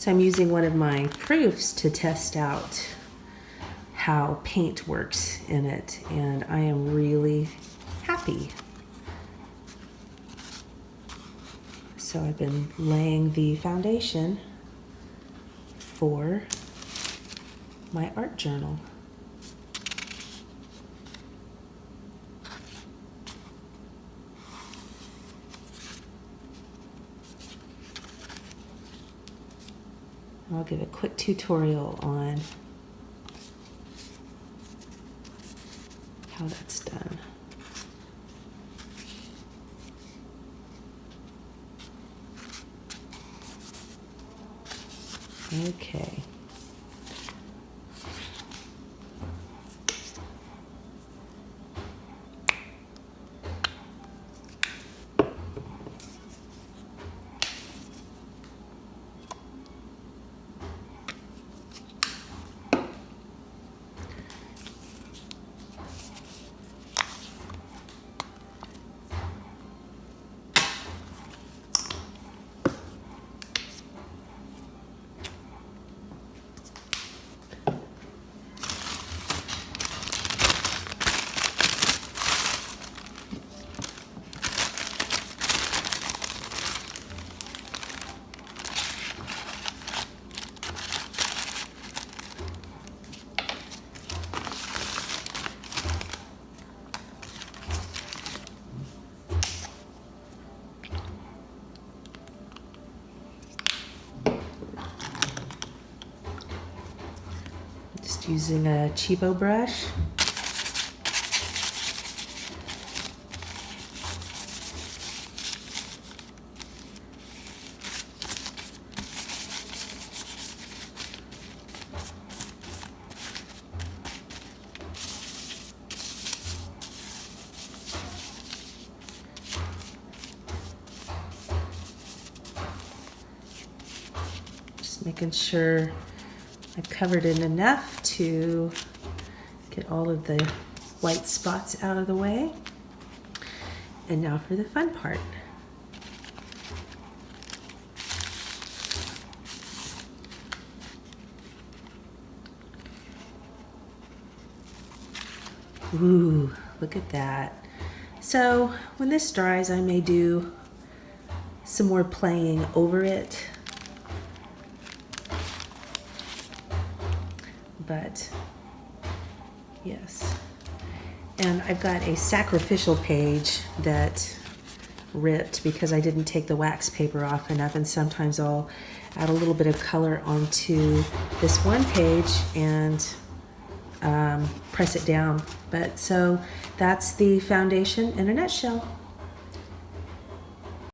So I'm using one of my proofs to test out how paint works in it, and I am really happy. So I've been laying the foundation for my art journal. I'll give a quick tutorial on how that's done. Okay. Just using a cheapo brush. Just making sure I've covered it enough to get all of the white spots out of the way. And now for the fun part. Ooh, look at that. So when this dries, I may do some more playing over it. But yes, and I've got a sacrificial page that ripped because I didn't take the wax paper off enough, and sometimes I'll add a little bit of color onto this one page and press it down. But so that's the foundation in a nutshell.